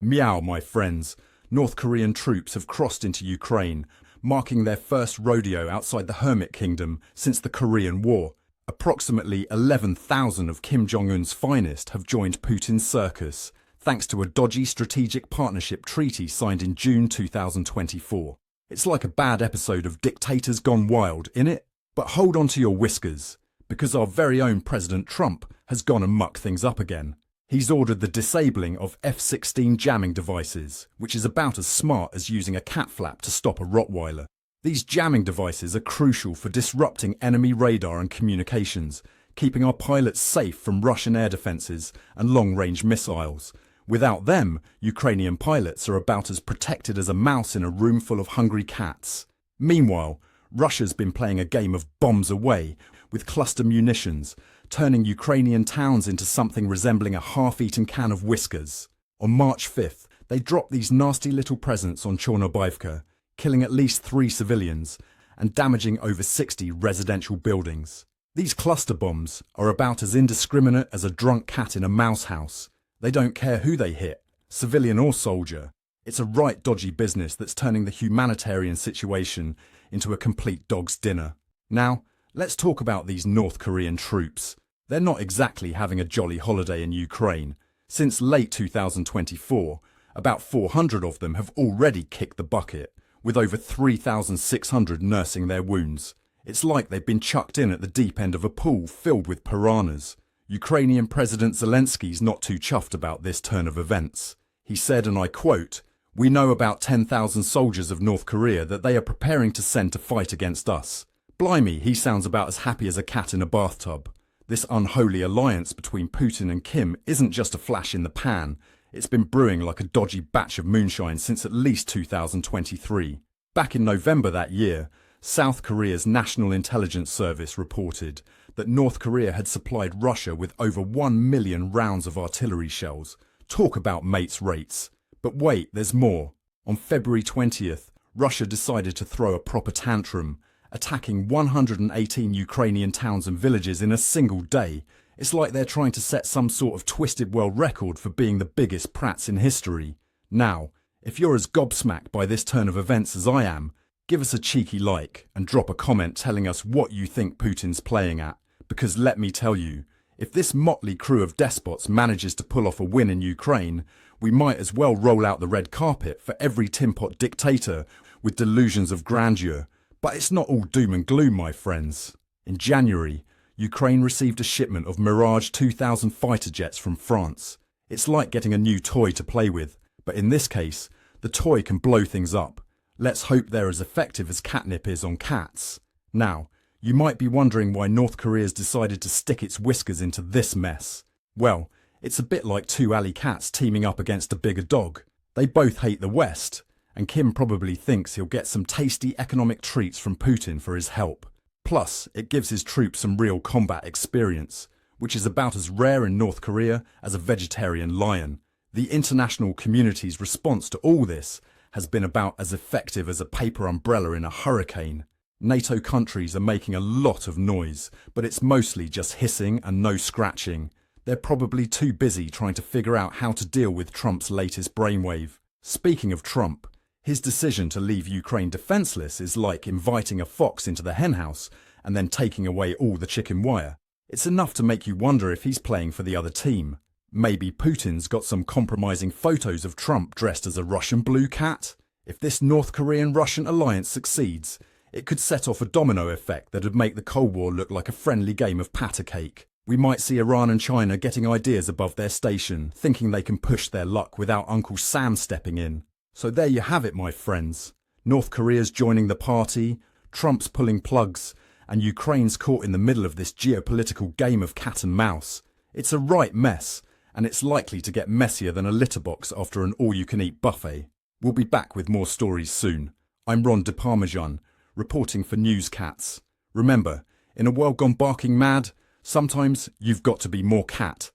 Meow, my friends. North Korean troops have crossed into Ukraine, marking their first rodeo outside the Hermit Kingdom since the Korean War. Approximately 11,000 of Kim Jong-un's finest have joined Putin's circus, thanks to a dodgy strategic partnership treaty signed in June 2024. It's like a bad episode of Dictators Gone Wild, innit? But hold on to your whiskers, because our very own President Trump has gone and mucked things up again. He's ordered the disabling of F-16 jamming devices, which is about as smart as using a cat flap to stop a Rottweiler. These jamming devices are crucial for disrupting enemy radar and communications, keeping our pilots safe from Russian air defences and long-range missiles. Without them, Ukrainian pilots are about as protected as a mouse in a room full of hungry cats. Meanwhile, Russia's been playing a game of bombs away with cluster munitions, turning Ukrainian towns into something resembling a half-eaten can of Whiskers. On March 5th, they dropped these nasty little presents on Chornobivka, killing at least 3 civilians and damaging over 60 residential buildings. These cluster bombs are about as indiscriminate as a drunk cat in a mouse house. They don't care who they hit, civilian or soldier. It's a right dodgy business that's turning the humanitarian situation into a complete dog's dinner. Now, let's talk about these North Korean troops. They're not exactly having a jolly holiday in Ukraine. Since late 2024, about 400 of them have already kicked the bucket, with over 3,600 nursing their wounds. It's like they've been chucked in at the deep end of a pool filled with piranhas. Ukrainian President Zelensky's not too chuffed about this turn of events. He said, and I quote, "We know about 10,000 soldiers of North Korea that they are preparing to send to fight against us." Blimey, he sounds about as happy as a cat in a bathtub. This unholy alliance between Putin and Kim isn't just a flash in the pan. It's been brewing like a dodgy batch of moonshine since at least 2023. Back in November that year, South Korea's National Intelligence Service reported that North Korea had supplied Russia with over 1 million rounds of artillery shells. Talk about mates' rates. But wait, there's more. On February 20th, Russia decided to throw a proper tantrum, attacking 118 Ukrainian towns and villages in a single day. It's like they're trying to set some sort of twisted world record for being the biggest prats in history. Now, if you're as gobsmacked by this turn of events as I am, give us a cheeky like and drop a comment telling us what you think Putin's playing at. Because let me tell you, if this motley crew of despots manages to pull off a win in Ukraine, we might as well roll out the red carpet for every tin-pot dictator with delusions of grandeur. But it's not all doom and gloom, my friends. In January, Ukraine received a shipment of Mirage 2000 fighter jets from France. It's like getting a new toy to play with, but in this case, the toy can blow things up. Let's hope they're as effective as catnip is on cats. Now, you might be wondering why North Korea's decided to stick its whiskers into this mess. Well, it's a bit like two alley cats teaming up against a bigger dog. They both hate the West, and Kim probably thinks he'll get some tasty economic treats from Putin for his help. Plus, it gives his troops some real combat experience, which is about as rare in North Korea as a vegetarian lion. The international community's response to all this has been about as effective as a paper umbrella in a hurricane. NATO countries are making a lot of noise, but it's mostly just hissing and no scratching. They're probably too busy trying to figure out how to deal with Trump's latest brainwave. Speaking of Trump, his decision to leave Ukraine defenseless is like inviting a fox into the henhouse and then taking away all the chicken wire. It's enough to make you wonder if he's playing for the other team. Maybe Putin's got some compromising photos of Trump dressed as a Russian blue cat? If this North Korean-Russian alliance succeeds, it could set off a domino effect that'd make the Cold War look like a friendly game of patter cake. We might see Iran and China getting ideas above their station, thinking they can push their luck without Uncle Sam stepping in. So there you have it, my friends. North Korea's joining the party, Trump's pulling plugs, and Ukraine's caught in the middle of this geopolitical game of cat and mouse. It's a right mess, and it's likely to get messier than a litter box after an all-you-can-eat buffet. We'll be back with more stories soon. I'm Ron de Parmesan, reporting for Newscats. Remember, in a world gone barking mad, sometimes you've got to be more cat.